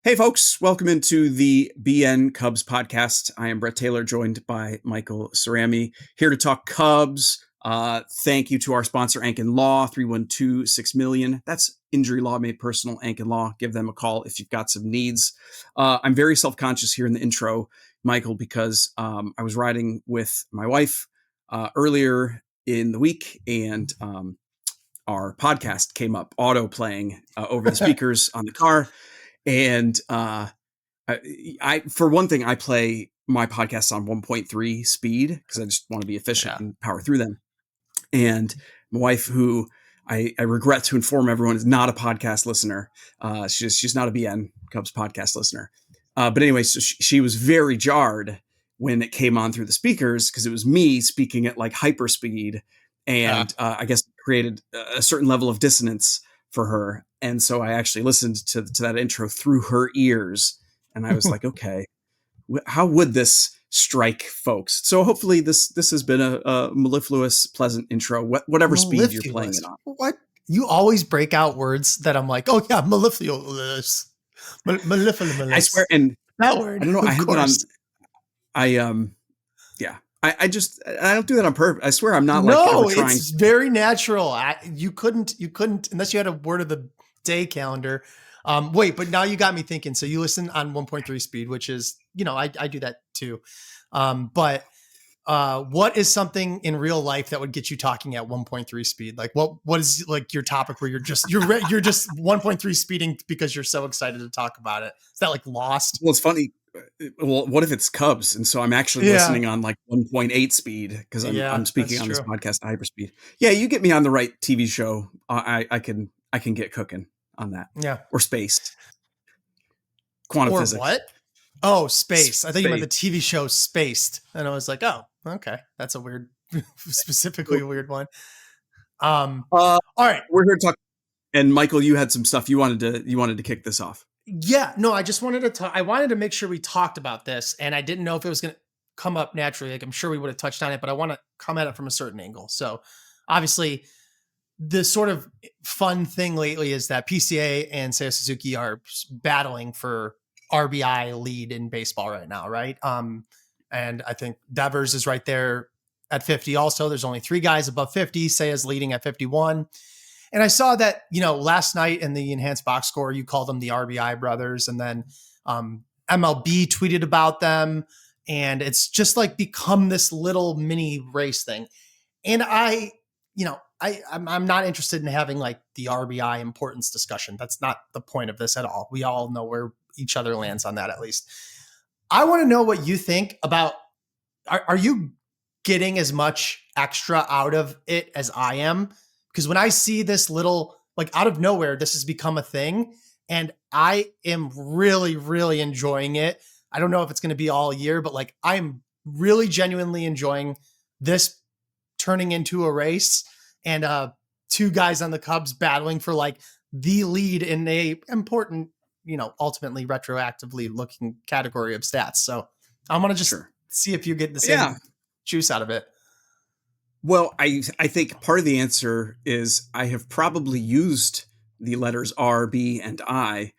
Hey folks, welcome into the BN Cubs podcast. I am Brett Taylor, joined by Michael Cerami, here to talk Cubs. Thank you to our sponsor, Ankin Law, 312-6million. That's injury law made personal, Ankin Law. Give them a call if you've got some needs. I'm very self-conscious here in the intro, Michael, because I was riding with my wife earlier in the week, and our podcast came up auto playing over the speakers on the car. And I for one thing, I play my podcasts on 1.3 speed because I just want to be efficient and power through them. And my wife, who I regret to inform everyone is not a podcast listener. She's not a BN Cubs podcast listener. But anyway, so she was very jarred when it came on through the speakers because it was me speaking at like hyper speed, and I guess created a certain level of dissonance for her. And so I actually listened to that intro through her ears, and I was like, okay, how would this strike folks? So hopefully this has been a mellifluous, pleasant intro, whatever speed you're playing it on. What? You always break out words that I'm like, oh yeah, mellifluous. Mellifluous. I swear, and that word. I don't know, I have it on, I don't do that on purpose. I swear I'm not like trying. It's very natural. You couldn't, unless you had a word of the day calendar. But now you got me thinking. So you listen on 1.3 speed, which is, I do that too. But what is something in real life that would get you talking at 1.3 speed? Like what is like your topic where you're just 1.3 speeding because you're so excited to talk about it? Is that like Lost? Well, it's funny. Well, what if it's Cubs? And so I'm actually listening on like 1.8 speed because I'm speaking on this podcast at hyperspeed. Yeah, you get me on the right TV show. I can get cooking on that. Yeah. Or Spaced. Quantum physics. What? Oh, Space. I think you meant the TV show Spaced. And I was like, oh, okay. That's a weird, specifically a weird one. All right. We're here to talk. And Michael, you had some stuff you wanted to kick this off. Yeah, no, I just wanted to talk. I wanted to make sure we talked about this, and I didn't know if it was going to come up naturally. Like, I'm sure we would have touched on it, but I want to come at it from a certain angle. So obviously the sort of fun thing lately is that PCA and Seiya Suzuki are battling for RBI lead in baseball right now. Right. And I think Devers is right there at 50. Also, there's only 3 guys above 50. Seiya's leading at 51. And I saw that, last night in the enhanced box score, you called them the RBI brothers. And then MLB tweeted about them. And it's just like become this little mini race thing. And I'm not interested in having like the RBI importance discussion. That's not the point of this at all. We all know where each other lands on that, at least. I want to know what you think about, are you getting as much extra out of it as I am? Because when I see this little, like out of nowhere, this has become a thing, and I am really, really enjoying it. I don't know if it's going to be all year, but like I'm really genuinely enjoying this turning into a race, and 2 guys on the Cubs battling for like the lead in a important, ultimately retroactively looking category of stats. So I want to just see if you get the same juice out of it. Well, I think part of the answer is I have probably used the letters R, B, and I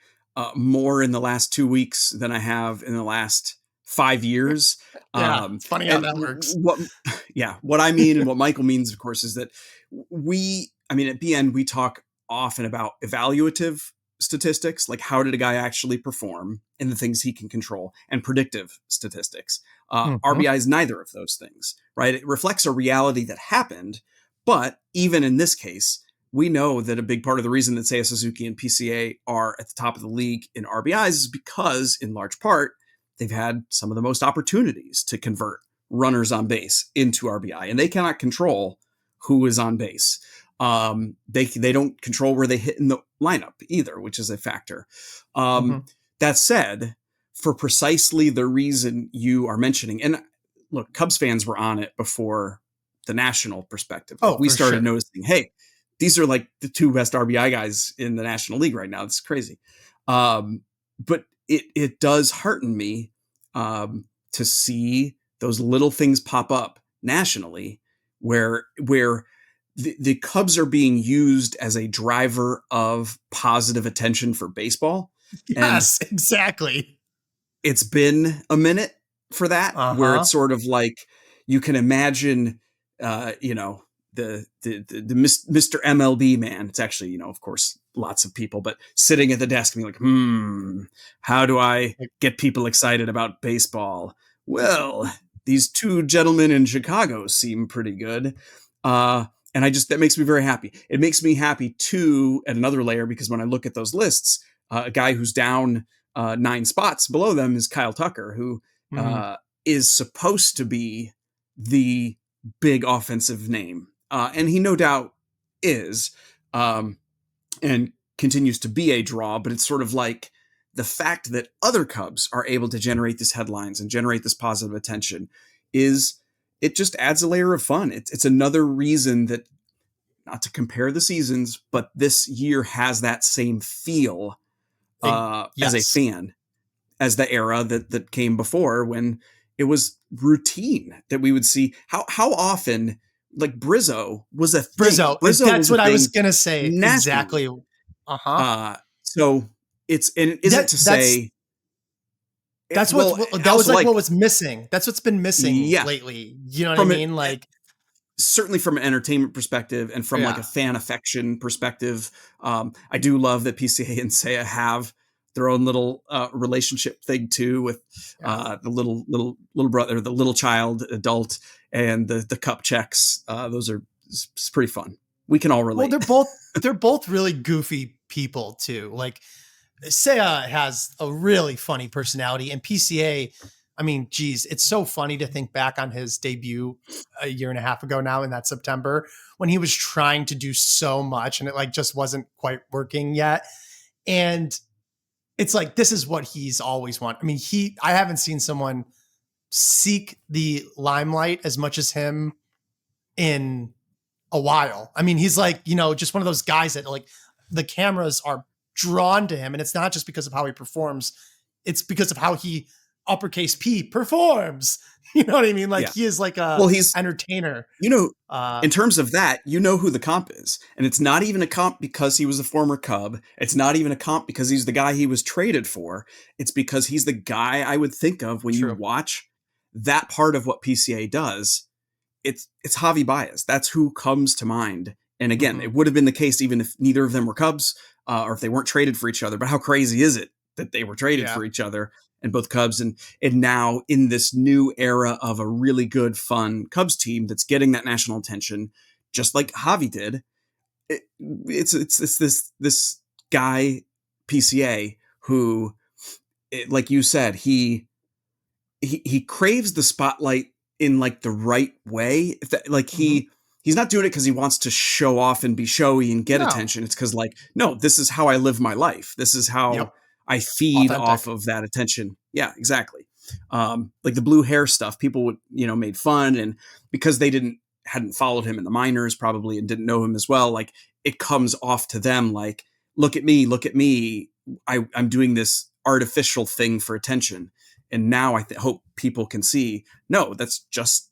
more in the last 2 weeks than I have in the last 5 years. It's funny how that works. What I mean and what Michael means, of course, is that at BN, we talk often about evaluative statistics, like how did a guy actually perform in the things he can control, and predictive statistics. RBI is neither of those things, right? It reflects a reality that happened, but even in this case, we know that a big part of the reason that Seiya Suzuki and PCA are at the top of the league in RBIs is because, in large part, they've had some of the most opportunities to convert runners on base into RBI, and they cannot control who is on base. They don't control where they hit in the lineup either, which is a factor. That said, for precisely the reason you are mentioning, and look, Cubs fans were on it before the national perspective. We started noticing, hey, these are like the 2 best RBI guys in the National League right now. It's crazy. But it does hearten me to see those little things pop up nationally where the Cubs are being used as a driver of positive attention for baseball. And Yes, exactly. it's been a minute for that, where Uh-huh. it's sort of like you can imagine, you know, Mr. MLB man. It's actually, you know, of course, lots of people, but sitting at the desk and being like, how do I Like, get people excited about baseball? Well, these two gentlemen in Chicago seem pretty good. And that makes me very happy. It makes me happy too at another layer, because when I look at those lists, a guy who's down 9 spots below them is Kyle Tucker, who mhm. uh, is supposed to be the big offensive name. And he no doubt is, and continues to be a draw, but it's sort of like the fact that other Cubs are able to generate these headlines and generate this positive attention it just adds a layer of fun. It's another reason that, not to compare the seasons, but this year has that same feel as a Yes. fan as the era that came before, when it was routine that we would see. How often, like, Brizzo was a thing. Brizzo, Brizzo that's was a what I was thing gonna say. nationally. Exactly. Uh-huh. So and it isn't That to that's say, that's well, that I was also like like, what was missing. That's what's been missing yeah, lately. You know what I from it, mean? Like, certainly from an entertainment perspective and from like a yeah. fan affection perspective. I do love that PCA and Seiya have their own little relationship thing too, with Yeah. the little brother, the little child adult, and the cup checks. Those are it's pretty fun. We can all Well, relate. they're both really goofy people too. Like Seiya has a really funny personality, and PCA, I mean, geez, it's so funny to think back on his debut a year and a half ago now in that September, when he was trying to do so much and it like just wasn't quite working yet. And it's like, this is what he's always wanted. I mean, I haven't seen someone seek the limelight as much as him in a while. I mean, he's like, just one of those guys that like the cameras are drawn to him. And it's not just because of how he performs, it's because of how he uppercase P performs. You know what I mean? Like, Yeah. he is like a Well, he's, entertainer. you know, Uh, in terms of that, you know who the comp is. And it's not even a comp because he was a former Cub. It's not even a comp because he's the guy he was traded for. It's because he's the guy I would think of when you True. watch that part of what PCA does. It's Javi Baez. That's who comes to mind. And again, Mhm. it would have been the case even if neither of them were Cubs, or if they weren't traded for each other. But how crazy is it that they were traded Yeah. for each other, and both Cubs, and now in this new era of a really good, fun Cubs team that's getting that national attention, just like Javi did. It's this guy PCA who, like you said, he craves the spotlight in like the right way. If that, like, Mhm. he's not doing it because he wants to show off and be showy and get No. attention. It's because, like, no, this is how I live my life. This is how Yep. I feed off Authentic. of that attention. Yeah, exactly. Like the blue hair stuff, people would, made fun, and because they hadn't followed him in the minors probably and didn't know him as well, like, it comes off to them like, look at me, look at me. I'm doing this artificial thing for attention. And now I hope people can see, no, that's just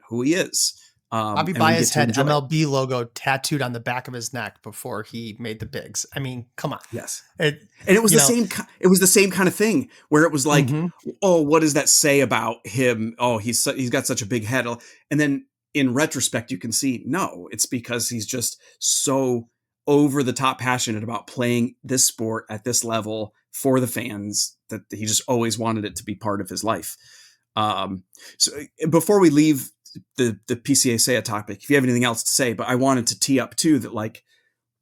who he is. Bobby And we Baez get to had enjoy it. MLB logo tattooed on the back of his neck before he made the bigs. I mean, come on. Yes. It, And it was you the know, same. It was the same kind of thing where it was like, mhm. oh, what does that say about him? Oh, he's got such a big head. And then in retrospect, you can see, no, it's because he's just so over the top passionate about playing this sport at this level for the fans that he just always wanted it to be part of his life. So before we leave the PCA Seiya topic, if you have anything else to say, but I wanted to tee up too that, like,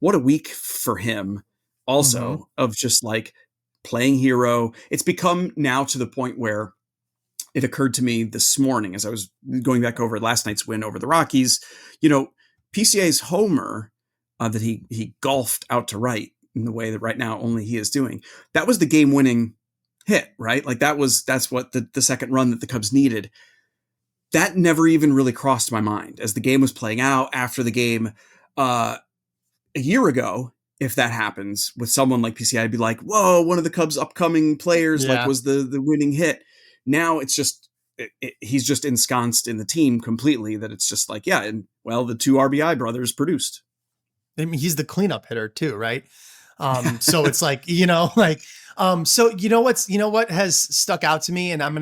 what a week for him Mhm. also, of just like playing hero. It's become now to the point where it occurred to me this morning as I was going back over last night's win over the Rockies, PCA's homer that he golfed out to right in the way that right now only he is doing. That was the game winning hit, right? Like that's what the second run that the Cubs needed. That never even really crossed my mind as the game was playing out. After the game, a year ago, if that happens with someone like PCI, I'd be like, whoa, one of the Cubs' upcoming players, like, Yeah. was the winning hit. Now it's just, he's just ensconced in the team completely, that it's just like, yeah, and well, the two RBI brothers produced. I mean, he's the cleanup hitter too, right? So it's like, so what has stuck out to me, and I'm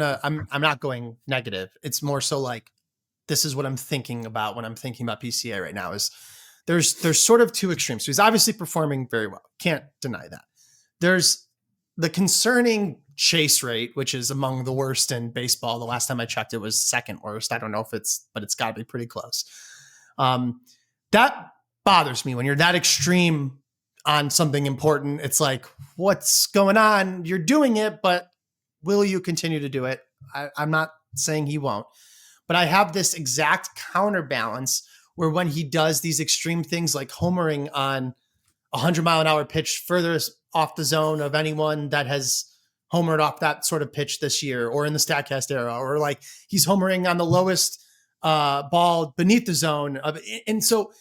not going negative. It's more so like, this is what I'm thinking about when I'm thinking about PCA right now is there's sort of two extremes. So he's obviously performing very well. Can't deny that. There's the concerning chase rate, which is among the worst in baseball. The last time I checked, it was second worst. I don't know but it's got to be pretty close. That bothers me when you're that extreme on something important. It's like, what's going on? You're doing it, but will you continue to do it? I'm not saying he won't, but I have this exact counterbalance where when he does these extreme things like homering on 100-mile-an-hour pitch furthest off the zone of anyone that has homered off that sort of pitch this year or in the StatCast era, or like he's homering on the lowest ball beneath the zone of, and so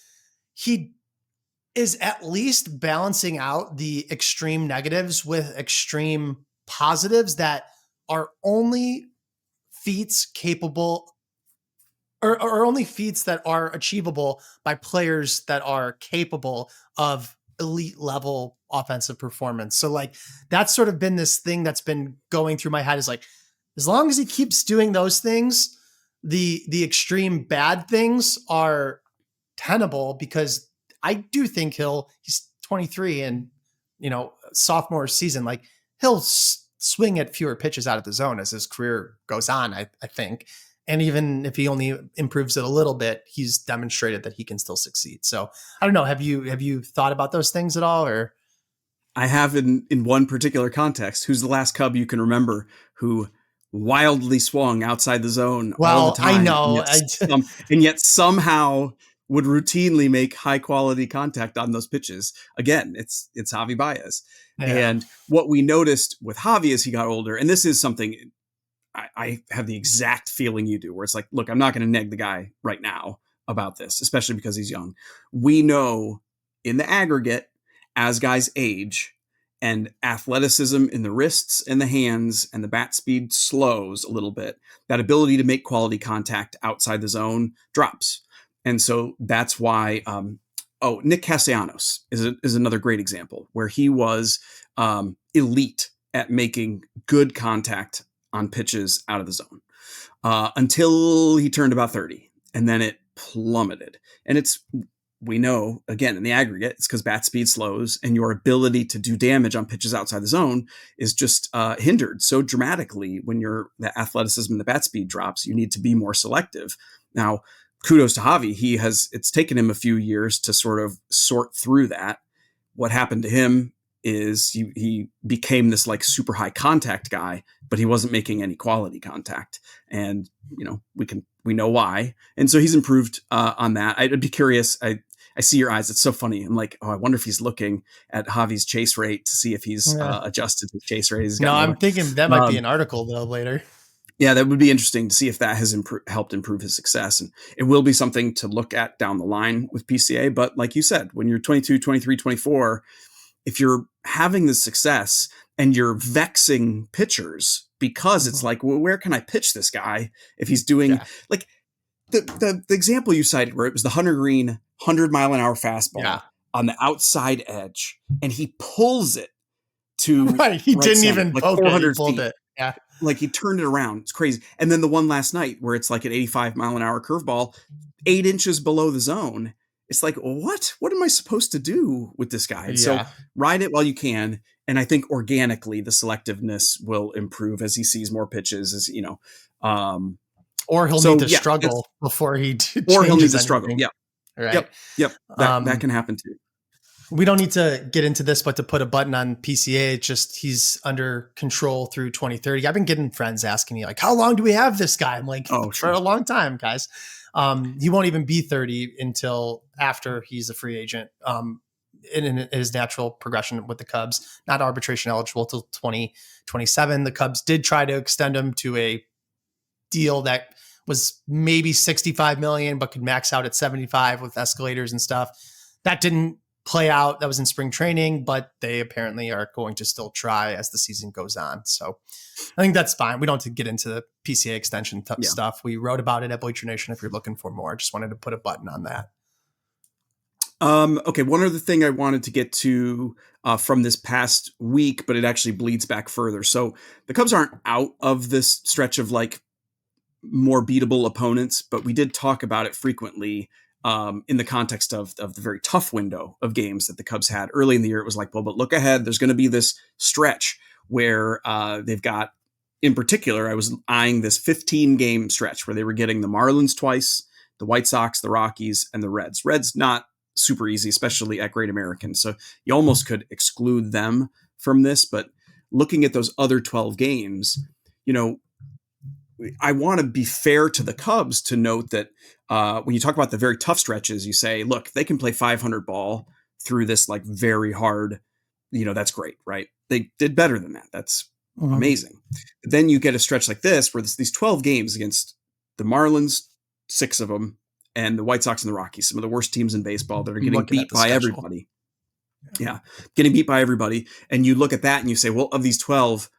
he is at least balancing out the extreme negatives with extreme positives that are only feats capable or only feats that are achievable by players that are capable of elite level offensive performance. So like, that's sort of been this thing that's been going through my head is like, as long as he keeps doing those things, the extreme bad things are tenable, because I do think he's 23 and, sophomore season, like he'll swing at fewer pitches out of the zone as his career goes on, I think. And even if he only improves it a little bit, he's demonstrated that he can still succeed. So I don't know. Have you thought about those things at all? Or I have in one particular context. Who's the last Cub you can remember who wildly swung outside the zone all the time? I know. And yet somehow would routinely make high quality contact on those pitches. Again, it's Javi Baez. Yeah. And what we noticed with Javi as he got older, and this is something I have the exact feeling you do, where it's like, look, I'm not going to neg the guy right now about this, especially because he's young. We know in the aggregate, as guys age and athleticism in the wrists and the hands and the bat speed slows a little bit, that ability to make quality contact outside the zone drops. And so that's why, Nick Castellanos is another great example where he was elite at making good contact on pitches out of the zone until he turned about 30, and then it plummeted. And we know, again, in the aggregate, it's because bat speed slows and your ability to do damage on pitches outside the zone is just hindered so dramatically when the athleticism and the bat speed drops. You need to be more selective. Now, kudos to Javi. It's taken him a few years to sort of sort through that. What happened to him is he became this like super high contact guy, but he wasn't making any quality contact. And, we know why. And so he's improved on that. I'd be curious. I see your eyes. It's so funny. I'm like, I wonder if he's looking at Javi's chase rate to see if he's adjusted his chase rate. I'm thinking that might be an article though later. Yeah, that would be interesting to see if that has helped improve his success. And it will be something to look at down the line with PCA. But like you said, when you're 22, 23, 24, if you're having this success and you're vexing pitchers because it's like, well, where can I pitch this guy if he's doing like the example you cited where it was the Hunter Green 100-mile-an-hour fastball on the outside edge, and he pulls it to he didn't center, even like poke 400 it, he pulled feet. it. Yeah. Like he turned it around. It's crazy. And then the one last night where it's like an 85-mile-an-hour curveball, 8 inches below the zone. It's like, what am I supposed to do with this guy? And so ride it while you can. And I think organically the selectiveness will improve as he sees more pitches, or he'll need to struggle before he or he'll need to struggle. Yeah. Right. Yep. That can happen too. We don't need to get into this, but to put a button on PCA, it's just he's under control through 2030. I've been getting friends asking me like, how long do we have this guy? I'm like, for a long time, guys. He won't even be 30 until after he's a free agent in his natural progression with the Cubs, not arbitration eligible till 2027. The Cubs did try to extend him to a deal that was maybe 65 million, but could max out at 75 with escalators and stuff. That didn't play out. That was in spring training, but they apparently are going to still try as the season goes on. So I think that's fine. We don't have to get into the PCA extension stuff. We wrote about it at Bleacher Nation if you're looking for more. Just wanted to put a button on that. Okay, one other thing I wanted to get to from this past week, but it actually bleeds back further. So the Cubs aren't out of this stretch of like more beatable opponents, but we did talk about it frequently in the context of the very tough window of games that the Cubs had early in the year. It was like, well, but look ahead. There's going to be this stretch where they've got, in particular, I was eyeing this 15-game stretch where they were getting the Marlins twice, the White Sox, the Rockies, and the Reds. Reds, not super easy, especially at Great American. So you almost could exclude them from this. But looking at those other 12 games, I want to be fair to the Cubs to note that when you talk about the very tough stretches, you say, look, they can play 500 ball through this like very hard, that's great, right? They did better than that. That's amazing. But then you get a stretch like this where these 12 games against the Marlins, 6 of them, and the White Sox and the Rockies, some of the worst teams in baseball that are getting beat by everybody. Yeah, getting beat by everybody. And you look at that and you say, well, of these 12,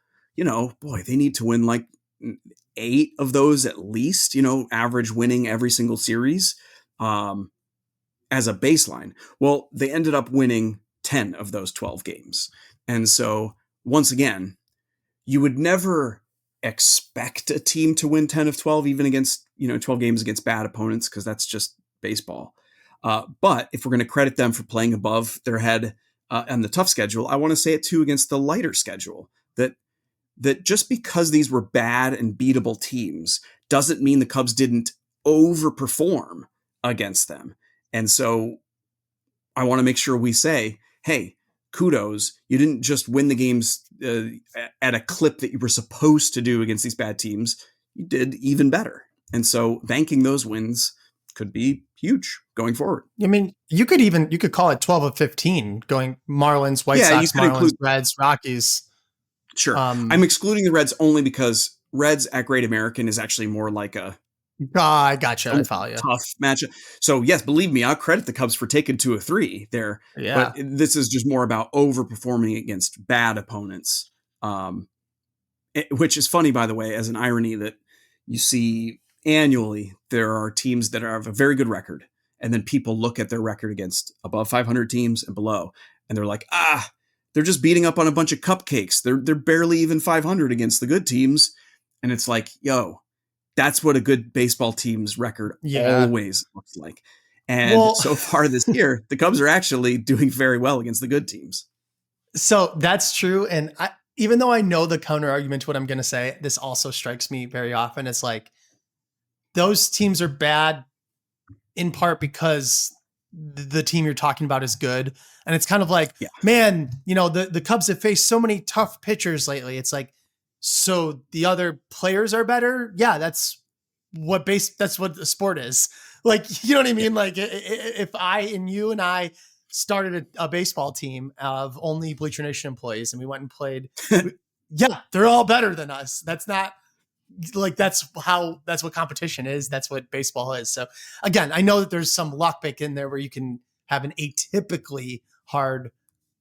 boy, they need to win like 8 of those at least, average winning every single series as a baseline. Well, they ended up winning 10 of those 12 games. And so once again, you would never expect a team to win 10 of 12, even against, 12 games against bad opponents, because that's just baseball. But if we're going to credit them for playing above their head on the tough schedule, I want to say it too against the lighter schedule, that just because these were bad and beatable teams doesn't mean the Cubs didn't overperform against them. And so I want to make sure we say, hey, kudos. You didn't just win the games at a clip that you were supposed to do against these bad teams. You did even better. And so banking those wins could be huge going forward. I mean, you could call it 12 of 15 going Marlins, White Sox, Marlins, Reds, Rockies. Sure. I'm excluding the Reds only because Reds at Great American is actually more like I gotcha. I follow you. Tough matchup. So yes, believe me, I'll credit the Cubs for taking 2 of 3 there. Yeah. But this is just more about overperforming against bad opponents. Which is funny, by the way, as an irony that you see annually, there are teams that have a very good record. And then people look at their record against above 500 teams and below, and they're like, they're just beating up on a bunch of cupcakes. They're barely even 500 against the good teams. And it's like, yo, that's what a good baseball team's record always looks like. And so far this year, the Cubs are actually doing very well against the good teams. So that's true. And even though I know the counter argument to what I'm going to say, this also strikes me very often. It's like those teams are bad in part because the team you're talking about is good. And it's kind of like, man, the Cubs have faced so many tough pitchers lately. It's like, so the other players are better. Yeah. That's what the sport is. Like, you know what I mean? Like if you and I started a baseball team of only Bleacher Nation employees and we went and played, they're all better than us. That's not like, that's what competition is. That's what baseball is. So again, I know that there's some luck baked in there where you can have an atypically hard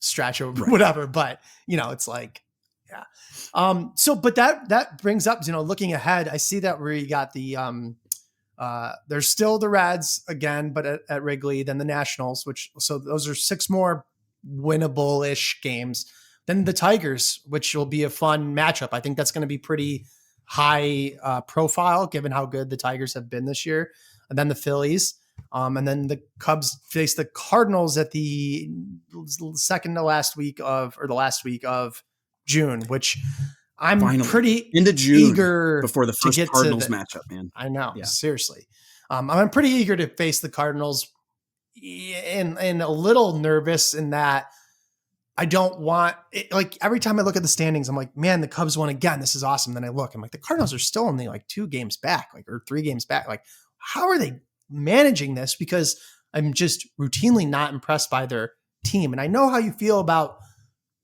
stretch or whatever, but it's like, but that brings up, looking ahead, I see that where you got the, there's still the Reds again, but at Wrigley, then the Nationals, so those are 6 more winnable-ish games. Then the Tigers, which will be a fun matchup. I think that's going to be pretty high profile given how good the Tigers have been this year. And then the Phillies. And then the Cubs face the Cardinals at the the last week of June, which I'm finally pretty into June eager before the first Cardinals matchup, man. I know, seriously. I'm pretty eager to face the Cardinals and a little nervous in that I don't want it. Like every time I look at the standings, I'm like, man, the Cubs won again. This is awesome. Then I look, I'm like, the Cardinals are still only like 2 games back, or 3 games back. Like, how are they managing this? Because I'm just routinely not impressed by their team. And I know how you feel about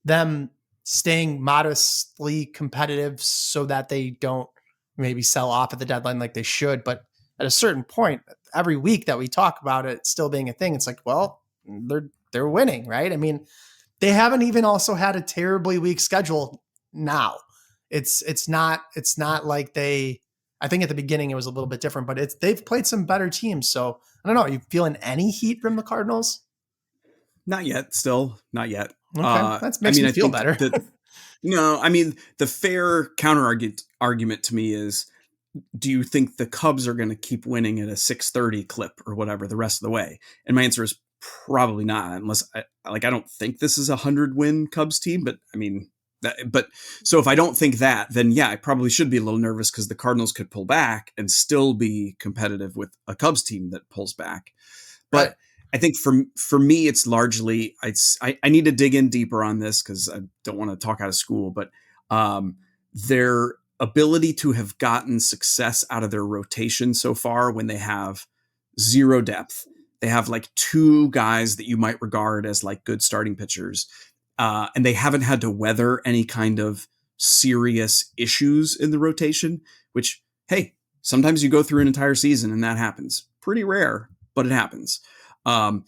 them staying modestly competitive so that they don't maybe sell off at the deadline like they should. But at a certain point, every week that we talk about it still being a thing, it's like, well, they're winning, right? I mean, they haven't even also had a terribly weak schedule now. It's not like I think at the beginning it was a little bit different, but they've played some better teams. So I don't know. Are you feeling any heat from the Cardinals? Not yet. Still not yet. Okay, that makes me feel better. No, I mean, the fair argument to me is, do you think the Cubs are going to keep winning at a 630 clip or whatever the rest of the way? And my answer is probably not, unless I don't think this is a 100-win Cubs team, but I mean, so if I don't think that, then yeah, I probably should be a little nervous because the Cardinals could pull back and still be competitive with a Cubs team that pulls back. But right. I think for me, it's largely, I need to dig in deeper on this because I don't want to talk out of school, but their ability to have gotten success out of their rotation so far when they have zero depth. They have like two guys that you might regard as like good starting pitchers. And they haven't had to weather any kind of serious issues in the rotation, which, hey, sometimes you go through an entire season and that happens. Pretty rare, but it happens. I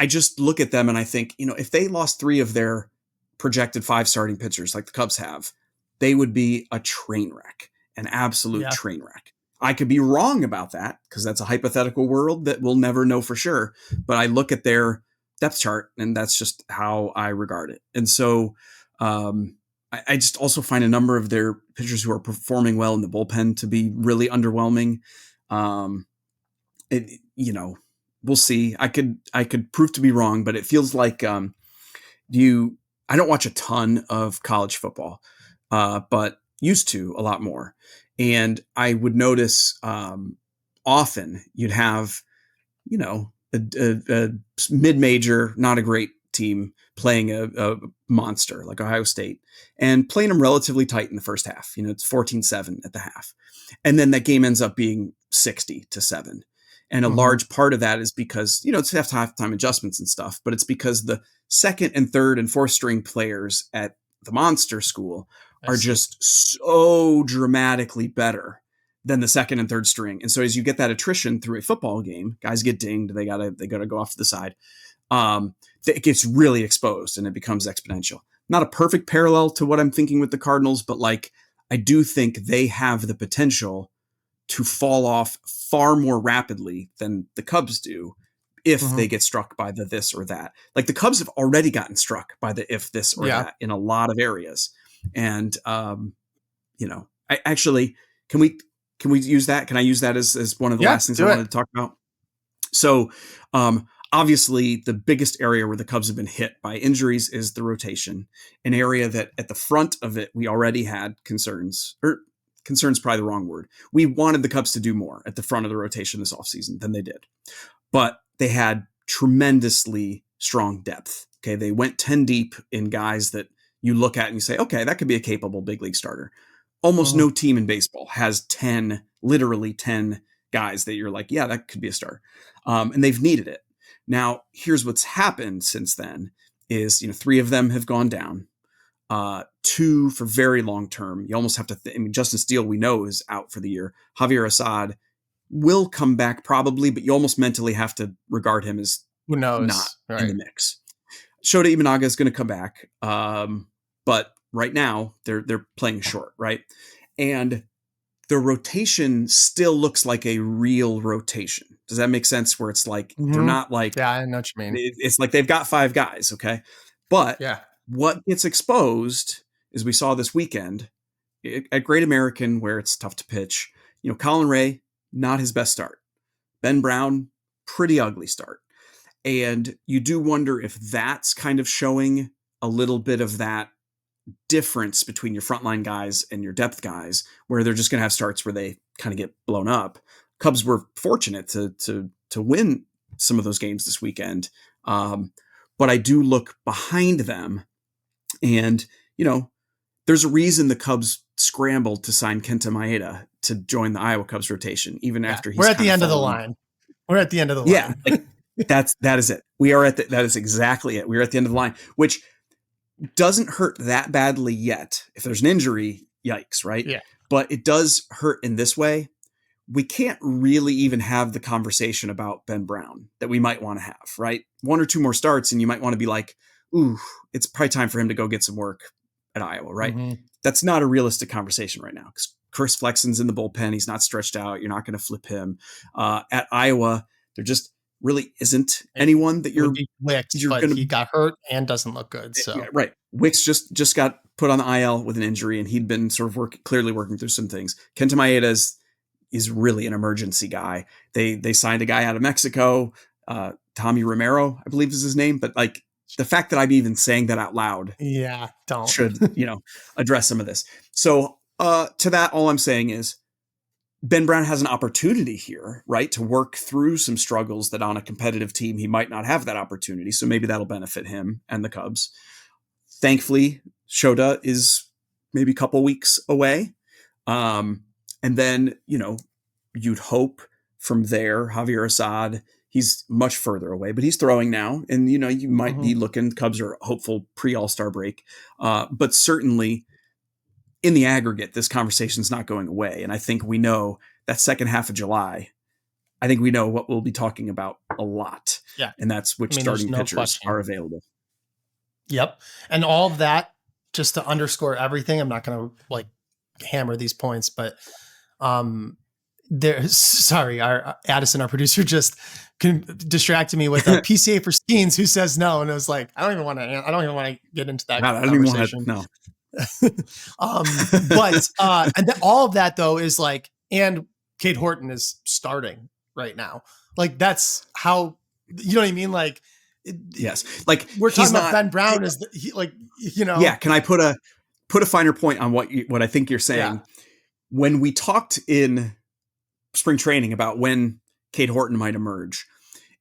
just look at them and I think, if they lost 3 of their projected 5 starting pitchers like the Cubs have, they would be a train wreck, an absolute train wreck. I could be wrong about that because that's a hypothetical world that we'll never know for sure. But I look at their depth chart and that's just how I regard it. And so I just also find a number of their pitchers who are performing well in the bullpen to be really underwhelming. We'll see. I could prove to be wrong, but it feels like I don't watch a ton of college football, but used to a lot more. And I would notice often you'd have, a mid-major, not a great team playing a monster like Ohio State and playing them relatively tight in the first half. It's 14-7 at the half. And then that game ends up being 60-7. And a large part of that is because, it's halftime adjustments and stuff, but it's because the second and third and fourth string players at the monster school are just so dramatically better than the second and third string. And so as you get that attrition through a football game, guys get dinged, they gotta go off to the side. It gets really exposed and it becomes exponential. Not a perfect parallel to what I'm thinking with the Cardinals, but I do think they have the potential to fall off far more rapidly than the Cubs do if they get struck by the this or that. Like the Cubs have already gotten struck by the if this or that in a lot of areas. And, I actually, can we use that? Can I use that as one of the last things I wanted to talk about? So, obviously the biggest area where the Cubs have been hit by injuries is the rotation, an area that at the front of it, we already had concerns, or concern's probably the wrong word. We wanted the Cubs to do more at the front of the rotation this offseason than they did, but they had tremendously strong depth. Okay. They went 10 deep in guys that you look at and you say, okay, that could be a capable big league starter. Almost no team in baseball has literally 10 guys that you're like, yeah, that could be a starter. And they've needed it. Now, here's what's happened since then is, 3 of them have gone down. 2 for very long term. You almost have to Justin Steele, we know, is out for the year. Javier Assad will come back probably, but you almost mentally have to regard him as who knows not in the mix. Shota Imanaga is going to come back. But right now they're playing short, right? And the rotation still looks like a real rotation. Does that make sense? Where it's like, they're not like, yeah, I know what you mean. It's like they've got 5 guys. Okay. But what gets exposed is we saw this weekend at Great American where it's tough to pitch. Colin Ray, not his best start. Ben Brown, pretty ugly start. And you do wonder if that's kind of showing a little bit of that difference between your frontline guys and your depth guys, where they're just going to have starts where they kind of get blown up. Cubs were fortunate to win some of those games this weekend. But I do look behind them and, there's a reason the Cubs scrambled to sign Kenta Maeda to join the Iowa Cubs rotation, even after he's We're at the end of the line. We're at the end of the line. Yeah. That is it. That is exactly it. We are at the end of the line, which doesn't hurt that badly yet. If there's an injury, yikes, right? Yeah. But it does hurt in this way. We can't really even have the conversation about Ben Brown that we might want to have, right? 1 or 2 more starts and you might want to be like, ooh, it's probably time for him to go get some work at Iowa, right? That's not a realistic conversation right now because Chris Flexen's in the bullpen. He's not stretched out. You're not going to flip him. At Iowa, they're just really isn't anyone that you're Wicks, but going to. he got hurt and doesn't look good. So Yeah, right. Wicks just got put on the IL with an injury, and he'd been sort of clearly working through some things. Kenta Maeda is really an emergency guy. They signed a guy out of Mexico, Tommy Romero, I believe is his name. But like the fact that I'm even saying that out loud, should address some of this. So to that, all I'm saying is Ben Brown has an opportunity here, right, to work through some struggles that on a competitive team he might not have that opportunity. So maybe that'll benefit him and the Cubs. Thankfully, Shota is maybe a couple weeks away. And then, you'd hope from there, Javier Assad, he's much further away, but he's throwing now. And, you might be looking, Cubs are hopeful pre-All-Star break. But certainly in the aggregate, this conversation's not going away. And I think we know that second half of July, I think we know what we'll be talking about a lot. Yeah. And that's which starting pitchers are available. Yep. And all of that, just to underscore everything, I'm not going to hammer these points, but our Addison, our producer, just distracted me with a PCA for Skeens who says no. And it was like, I don't even want to get into that conversation. No. But and all of that though is and Cade Horton is starting right now. That's how, you know what I mean? Yes. We're talking about Ben Brown Yeah. Can I put a finer point on what I think you're saying? Yeah. When we talked in spring training about when Cade Horton might emerge,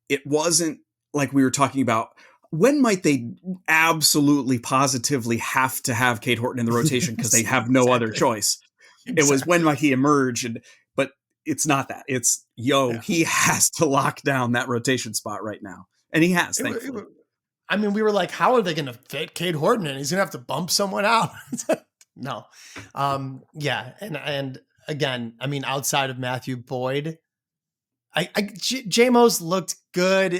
it wasn't like we were talking about when might they absolutely positively have to have Cade Horton in the rotation because they have no other choice. Exactly. It was when might he emerge, but it's not that. It's he has to lock down that rotation spot right now. And he has, thankfully. I mean, we were like, how are they going to fit Cade Horton in? He's going to have to bump someone out. No. Yeah. And again, I mean, outside of Matthew Boyd, J-Mo's looked good.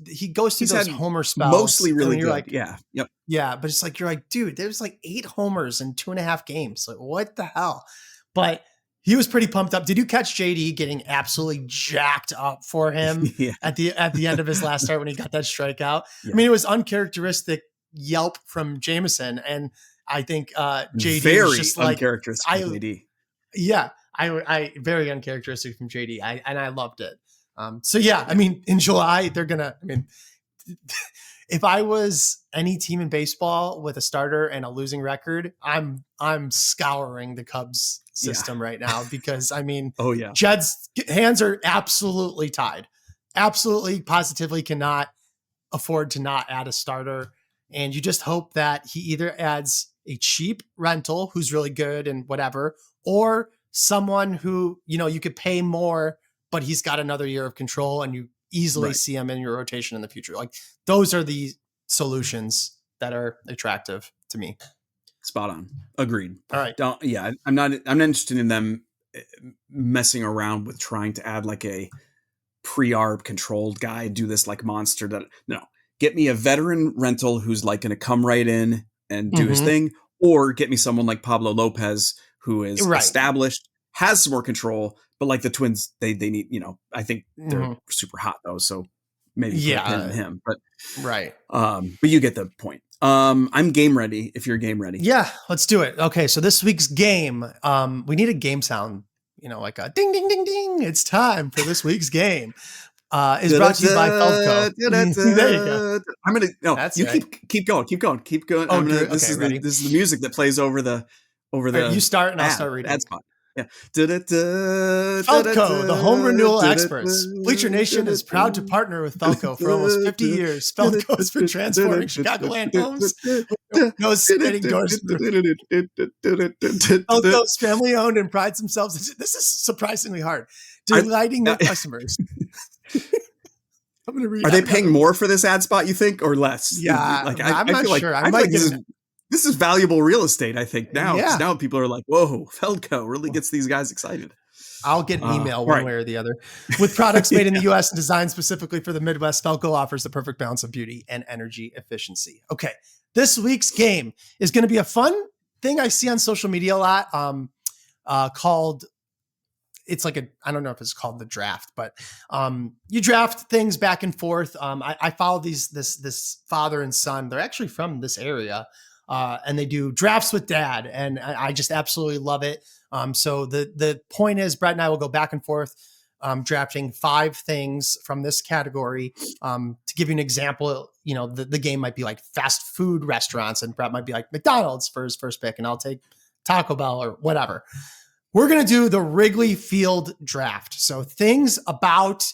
He goes through those homer spells. Mostly really good. Yeah. Yep. Yeah. But it's you're like, dude, there's 8 homers in 2.5 games. What the hell? But he was pretty pumped up. Did you catch JD getting absolutely jacked up for him at the end of his last start when he got that strikeout? Yeah. I mean, it was uncharacteristic yelp from Jameson, and I think JD very was just uncharacteristic. JD. Yeah, I very uncharacteristic from JD. I loved it. So yeah, I mean, in July they're gonna. I mean, if I was any team in baseball with a starter and a losing record, I'm scouring the Cubs system right now because I mean, Jed's hands are absolutely tied. Absolutely, positively cannot afford to not add a starter. And you just hope that he either adds a cheap rental who's really good and whatever, or someone who, you could pay more, but he's got another year of control and you easily see him in your rotation in the future. Those are the solutions that are attractive to me. Spot on. Agreed. All right. I'm not interested in them messing around with trying to add a pre-arb controlled guy, do this monster no, get me a veteran rental who's going to come right in and do his thing, or get me someone like Pablo Lopez who is established, has some more control, but the Twins, they need, I think they're super hot though. So maybe him, but but you get the point. I'm game ready if you're game ready. Yeah, let's do it. Okay. So this week's game, we need a game sound, like a ding, ding, ding, ding. It's time for this week's game. Is brought to you by Feldco. There you go. I'm going to, keep going. Oh, this is the music that plays over the, right, you start and I'll start reading. Ad spot. Yeah. Feldco, the home renewal experts. Bleacher Nation is proud to partner with Feldco for almost 50 years. Feldco's been transforming Chicagoland homes. No spinning doors. Feldco's family owned and prides themselves. This is surprisingly hard. Delighting their customers. I'm going to read. Are they paying more for this ad spot, you think, or less? Yeah, I'm not sure. I might get this is valuable real estate, I think, now. Yeah. Now people are like, whoa, Feldco really gets these guys excited. I'll get an email one way or the other. With products made in the U.S. and designed specifically for the Midwest, Feldco offers the perfect balance of beauty and energy efficiency. Okay, this week's game is going to be a fun thing I see on social media a lot called it's like I don't know if it's called the draft, but you draft things back and forth. I follow this father and son. They're actually from this area, and they do drafts with dad, and I just absolutely love it. So the point is, Brett and I will go back and forth, drafting 5 things from this category. To give you an example, the game might be like fast food restaurants, and Brett might be like McDonald's for his first pick, and I'll take Taco Bell or whatever. We're going to do the Wrigley Field draft. So things about,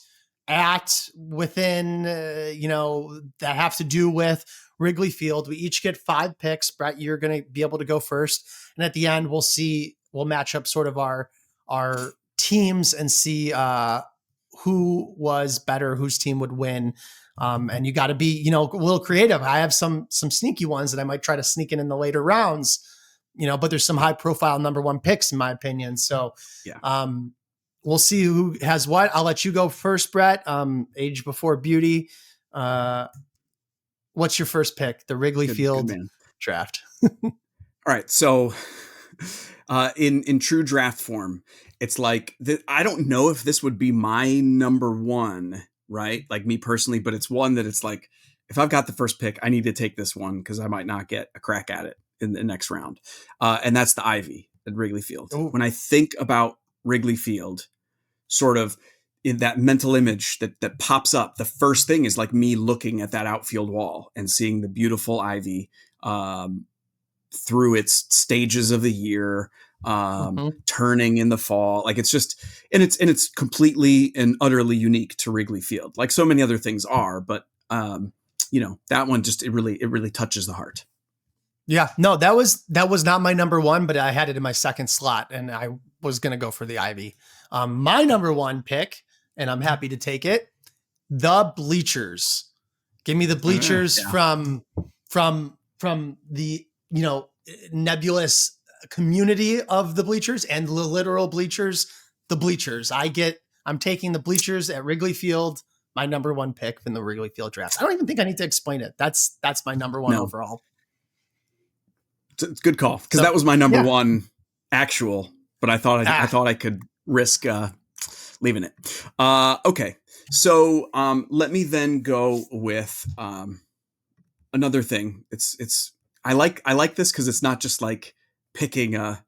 at, within, that have to do with Wrigley Field. We each get 5 picks. Brett, you're going to be able to go first. And at the end, we'll match up sort of our teams and see who was better, whose team would win. And you got to be, a little creative. I have some sneaky ones that I might try to sneak in the later rounds. But there's some high profile number 1 picks in my opinion. So, we'll see who has what. I'll let you go first, Brett. Age before beauty. What's your first pick? The Wrigley Field draft. All right. So, in true draft form, it's like, I don't know if this would be my number 1, right? Like me personally, but it's one that it's like, if I've got the first pick, I need to take this one because I might not get a crack at it in the next round. And that's the Ivy at Wrigley Field. Ooh. When I think about Wrigley Field, sort of in that mental image that pops up, the first thing is like me looking at that outfield wall and seeing the beautiful Ivy through its stages of the year, turning in the fall. Like it's just, and it's completely and utterly unique to Wrigley Field. Like so many other things are, but that one just, it really touches the heart. Yeah, no, that was not my number 1, but I had it in my second slot and I was going to go for the Ivy. My number 1 pick, and I'm happy to take it, the Bleachers. Give me the Bleachers from the, nebulous community of the Bleachers and the literal Bleachers, the Bleachers. I'm taking the Bleachers at Wrigley Field, my number 1 pick in the Wrigley Field draft. I don't even think I need to explain it. That's my number 1 overall. It's a good call because that was my number 1 actual, but I thought I could risk leaving it. Okay, so let me then go with another thing. I like this because it's not just like picking a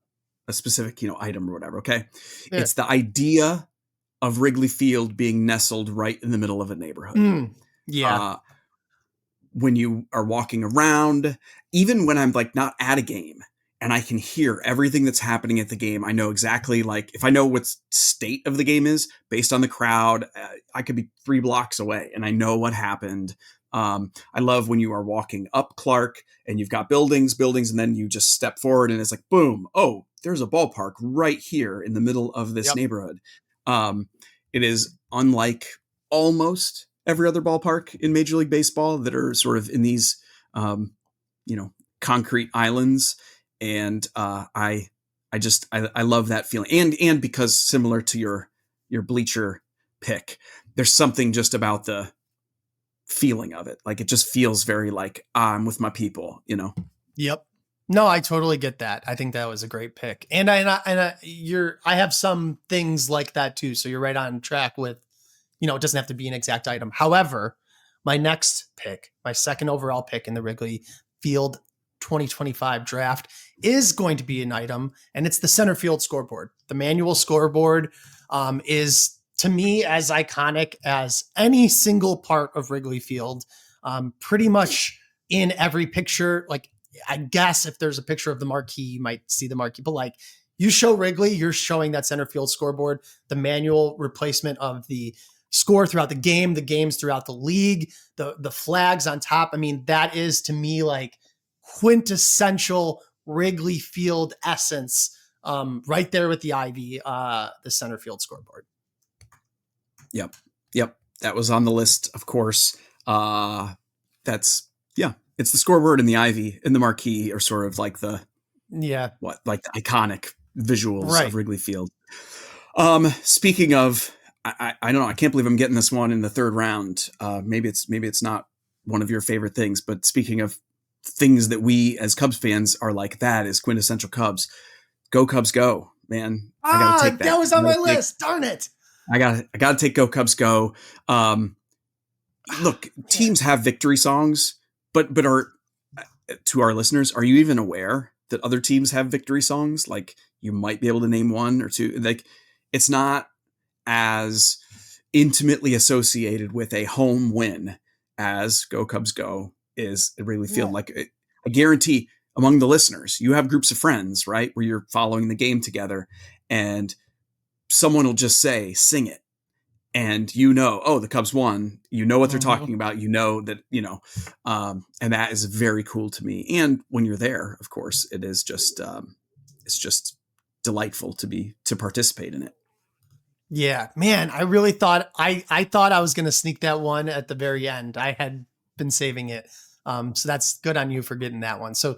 specific item or whatever. Okay, it's the idea of Wrigley Field being nestled right in the middle of a neighborhood. When you are walking around, even when I'm like not at a game and I can hear everything that's happening at the game, I know exactly, like if I know what state of the game is based on the crowd, I could be 3 blocks away and I know what happened. I love when you are walking up Clark and you've got buildings, and then you just step forward and it's like, boom. Oh, there's a ballpark right here in the middle of this neighborhood. It is unlike almost every other ballpark in Major League Baseball that are sort of in these, concrete islands. And I love that feeling. And because similar to your Bleacher pick, there's something just about the feeling of it. Like it just feels very like I'm with my people, Yep. No, I totally get that. I think that was a great pick. And I have some things like that too. So you're right on track with, it doesn't have to be an exact item. However, my next pick, my second overall pick in the Wrigley Field 2025 draft is going to be an item, and it's the center field scoreboard. The manual scoreboard is, to me, as iconic as any single part of Wrigley Field. Pretty much in every picture, like I guess if there's a picture of the marquee, you might see the marquee, but like you show Wrigley, you're showing that center field scoreboard, the manual replacement of the score throughout the game, the games throughout the league, the flags on top. I mean, that is to me like quintessential Wrigley Field essence, right there with the Ivy, the center field scoreboard. Yep. That was on the list, of course. It's the scoreboard and the Ivy and the marquee are sort of like the iconic visuals of Wrigley Field. Speaking of, I don't know, I can't believe I'm getting this one in the 3rd round. Maybe it's not one of your favorite things, but speaking of things that we as Cubs fans are like, that is quintessential Cubs. Go Cubs go. man. I got to take that. That was on my list. Darn it. I got to take Go Cubs Go. Look, teams have victory songs, but are, to our listeners, are you even aware that other teams have victory songs? Like, you might be able to name one or two. Like, it's not as intimately associated with a home win as Go Cubs Go is at Wrigley Field. Like, I guarantee among the listeners, you have groups of friends, right, where you're following the game together, and someone will just say, sing it. And oh, the Cubs won. You know what they're talking about. You know that, and that is very cool to me. And when you're there, of course, it is just, it's just delightful to participate in it. Yeah, man, I really thought I thought I was going to sneak that one at the very end. I had been saving it. So that's good on you for getting that one. So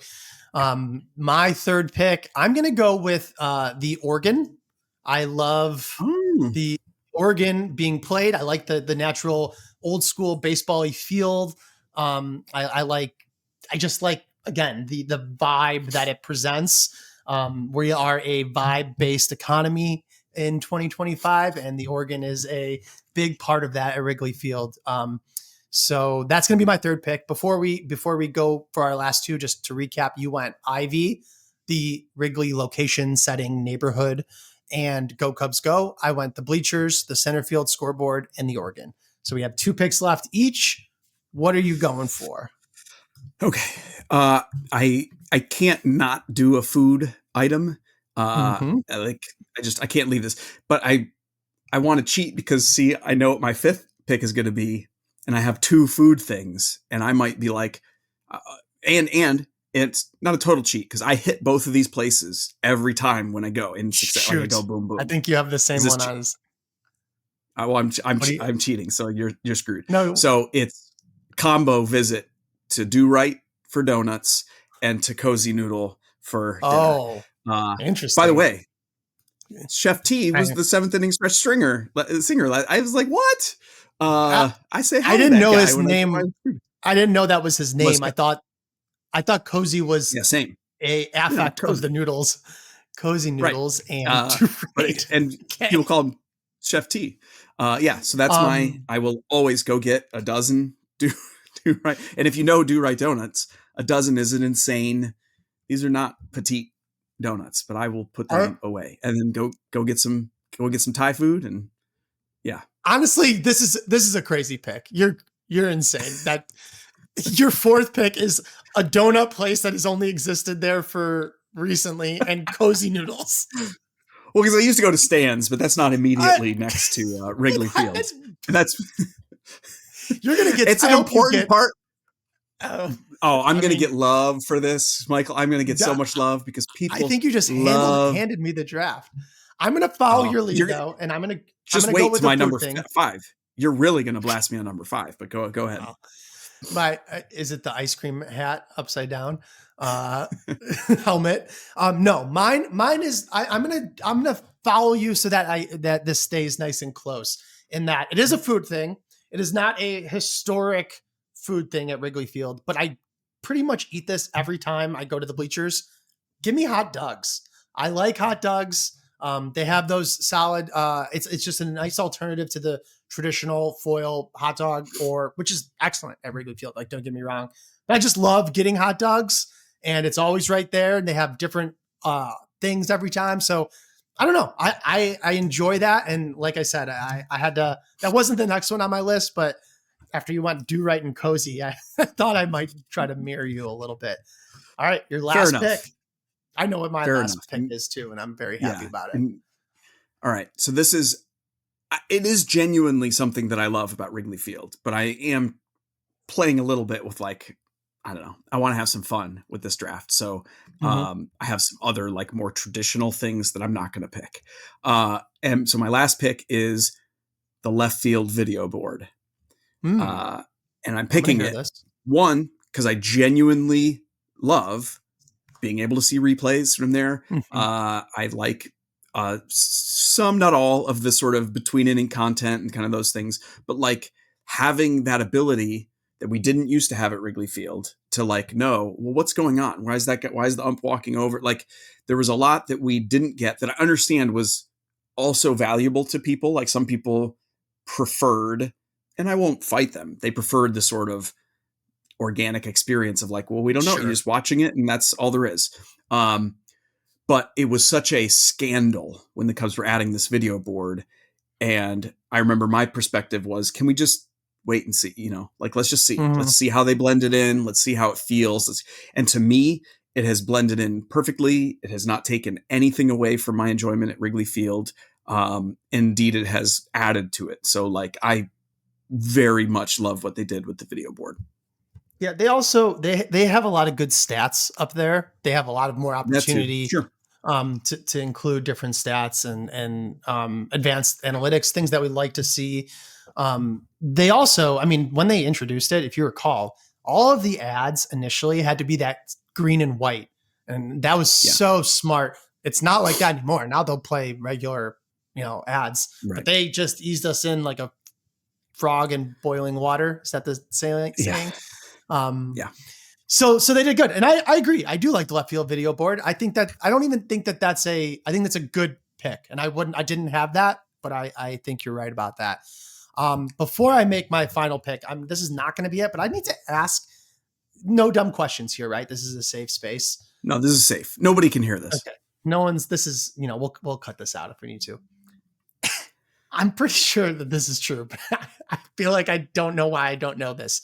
my third pick, I'm going to go with the organ. I love the organ being played. I like the natural old school baseball-y field. I just like, again, the vibe that it presents. We are a vibe-based economy in 2025, and the organ is a big part of that at Wrigley Field. So that's going to be my third pick. Before we go for our last two, just to recap, you went Ivy, the Wrigley location, setting, neighborhood, and Go Cubs Go. I went the bleachers, the center field, scoreboard, and the organ. So we have two picks left each. What are you going for? Okay. I can't not do a food item. I can't leave this, but I want to cheat because, see, I know what my fifth pick is going to be, and I have two food things, and I might be like, and it's not a total cheat because I hit both of these places every time when I go in success. Like I go boom, boom. I think you have the same one as. Well, I'm cheating, so you're screwed. No. So it's combo visit to Do Right for donuts and to Cozy Noodle for dinner. Interesting. By the way, Chef T was the seventh inning stretch singer. I was like, what? I say hi I didn't to that know guy his name. I didn't know that was his name. I thought Cozy was same a affect of the noodles, Cozy Noodles, right. and okay. People call him Chef T. So that's I will always go get a dozen do right. And if you know Do Right Donuts, a dozen is an insane. These are not petite donuts, but I will put them away and then go get some Thai food. And honestly, this is a crazy pick. You're insane. That your fourth pick is a donut place that has only existed there for recently and Cozy Noodles. Well, because I used to go to Stan's, but that's not immediately next to Wrigley Field. That's you're gonna get. It's an important part. I'm going to get love for this, Michael. I'm going to get so much love because people. I think you just handed me the draft. I'm going to follow your lead though, and I'm going to just wait to my number 5. You're really going to blast me on number 5, but go ahead. Is it the ice cream hat upside down helmet? No, mine is. I'm gonna follow you so that this stays nice and close. In that it is a food thing. It is not a historic food thing at Wrigley Field, but I pretty much eat this every time I go to the bleachers. Give me hot dogs. I like hot dogs. They have those solid. It's just a nice alternative to the traditional foil hot dog, which is excellent at Wrigley Field. Like, don't get me wrong, but I just love getting hot dogs, and it's always right there. And they have different things every time. So I don't know. I enjoy that. And like I said, I had to. That wasn't the next one on my list, but after you went Do Right and Cozy, I thought I might try to mirror you a little bit. All right, your last pick. I know what my last pick is too, and I'm very happy about it. All right, so it is genuinely something that I love about Wrigley Field, but I am playing a little bit with, like, I don't know. I want to have some fun with this draft, so I have some other, like, more traditional things that I'm not going to pick. And so my last pick is the left field video board. And I'm picking it, one, because I genuinely love being able to see replays from there. I like some, not all, of the sort of between inning content and kind of those things, but like having that ability that we didn't used to have at Wrigley Field to like know, well, what's going on? Why is the ump walking over? Like there was a lot that we didn't get that I understand was also valuable to people. Like some people preferred, and I won't fight them, they preferred the sort of organic experience of like, well, we don't know. Sure. You're just watching it and that's all there is. But it was such a scandal when the Cubs were adding this video board. And I remember my perspective was, can we just wait and see, like, let's just see, let's see how they blend it in. Let's see how it feels. And to me, it has blended in perfectly. It has not taken anything away from my enjoyment at Wrigley Field. Indeed, it has added to it. So like, I very much love what they did with the video board. Yeah, they also they have a lot of good stats up there. They have a lot of more opportunity to include different stats and advanced analytics, things that we'd like to see. They also, I mean, when they introduced it, if you recall, all of the ads initially had to be that green and white, and that was so smart. It's not like that anymore. Now they'll play regular, ads, but they just eased us in like a frog in boiling water. Is that the saying? So they did good. And I agree. I do like the left field video board. I think that, I don't even think that I think that's a good pick. And I didn't have that, but I think you're right about that. Before I make my final pick, this is not going to be it, but I need to ask, no dumb questions here, right? This is a safe space. No, this is safe. Nobody can hear this. Okay. We'll cut this out if we need to. I'm pretty sure that this is true, but I feel like I don't know why I don't know this.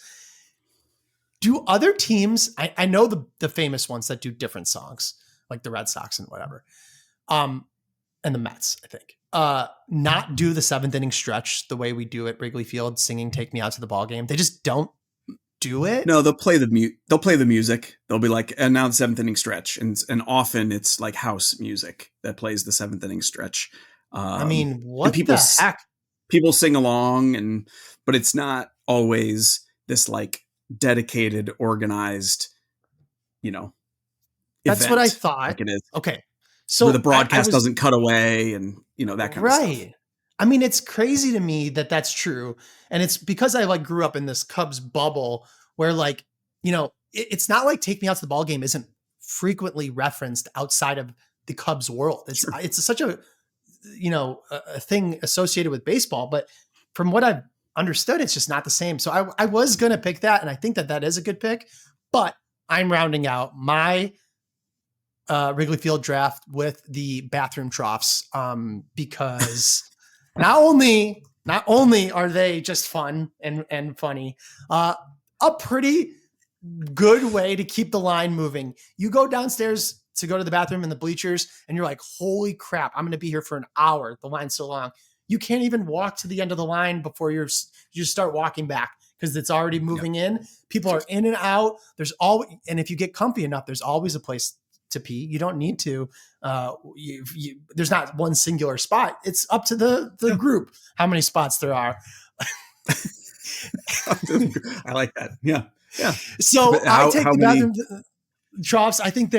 Do other teams, I know the famous ones that do different songs, like the Red Sox and whatever, and the Mets, I think, not do the seventh inning stretch the way we do at Wrigley Field, singing "Take Me Out to the Ball Game"? They just don't do it. No, they'll play the music. They'll be like, and now the seventh inning stretch, and often it's like house music that plays the seventh inning stretch. I mean, what the heck? People sing along, but it's not always this like dedicated, organized, that's event what I thought. like it is. Okay. So where the broadcast doesn't cut away and, that kind of stuff. Right. I mean, it's crazy to me that that's true. And it's because I like grew up in this Cubs bubble where like, it's not like "Take Me Out to the Ball Game" isn't frequently referenced outside of the Cubs world. It's such a thing associated with baseball, but from what I've understood, it's just not the same. So I was going to pick that, and I think that is a good pick, but I'm rounding out my Wrigley Field draft with the bathroom troughs because not only are they just fun and funny, a pretty good way to keep the line moving. You go downstairs to go to the bathroom in the bleachers, and you're like, holy crap, I'm going to be here for an hour. The line's so long. You can't even walk to the end of the line before you start walking back because it's already moving in. People are in and out. And if you get comfy enough, there's always a place to pee. You don't need to. There's not one singular spot. It's up to the group how many spots there are. I like that. Yeah. So I take the bathroom troughs. I think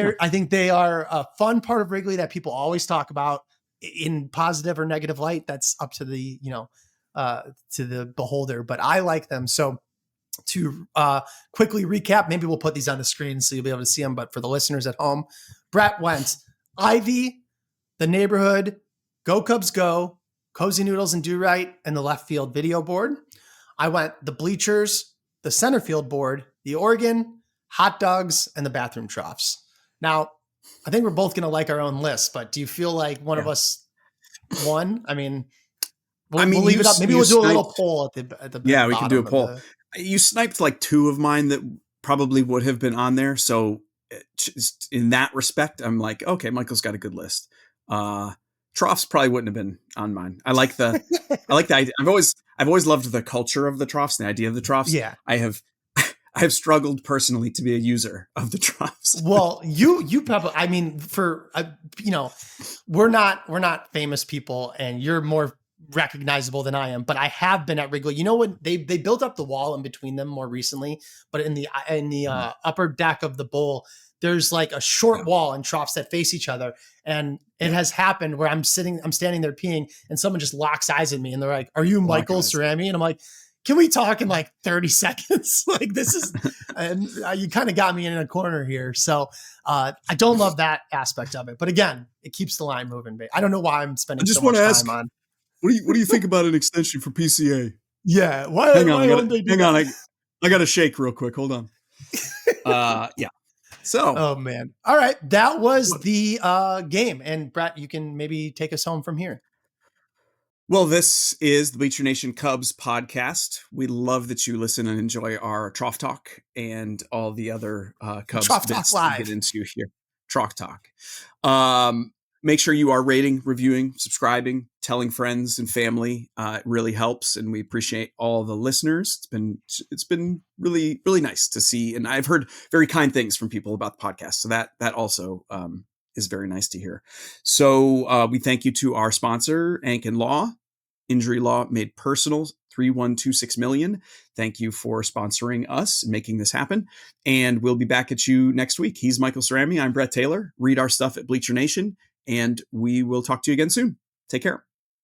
they are a fun part of Wrigley that people always talk about in positive or negative light. That's up to the to the beholder, but I like them. So to quickly recap, maybe we'll put these on the screen so you'll be able to see them, but for the listeners at home, Brett went Ivy, the neighborhood, Go Cubs Go, Cozy Noodles and Do Right, and the left field video board. I went the bleachers, the center field board, the organ, hot dogs, and the bathroom troughs. Now, I think we're both going to like our own list, but do you feel like one of us won? I mean, we'll leave it up. Maybe we'll do a little poll at the we can do a poll. You sniped like two of mine that probably would have been on there. So just in that respect, I'm like, okay, Michael's got a good list. Troughs probably wouldn't have been on mine. I like the idea. I've always loved the culture of the troughs, the idea of the troughs. Yeah. I have struggled personally to be a user of the troughs. Well, you probably, I mean, we're not famous people and you're more recognizable than I am, but I have been at Wrigley. When they built up the wall in between them more recently, but in the upper deck of the bowl, there's like a short wall and troughs that face each other. And it has happened where I'm standing there peeing and someone just locks eyes at me and they're like, "Are you Michael Cerami?" And I'm like, can we talk in like 30 seconds? Like this is, and you kind of got me in a corner here. So I don't love that aspect of it, but again, it keeps the line moving. I don't know why I'm spending so much time on. What do you think about an extension for PCA? Yeah. Hang on. I got to shake real quick. Hold on. Yeah. So. Oh man. All right. That was the game. And Brett, you can maybe take us home from here. Well, this is the Bleacher Nation Cubs podcast. We love that you listen and enjoy our Trough Talk and all the other Cubs Trough bits Talk to get into here. Trough Talk. Make sure you are rating, reviewing, subscribing, telling friends and family. It really helps, and we appreciate all the listeners. It's been really, really nice to see, and I've heard very kind things from people about the podcast. So that also is very nice to hear. So we thank you to our sponsor, Ankin Law, Injury Law Made Personal, 3126 million. Thank you for sponsoring us and making this happen. And we'll be back at you next week. He's Michael Cerami. I'm Brett Taylor. Read our stuff at Bleacher Nation, and we will talk to you again soon. Take care.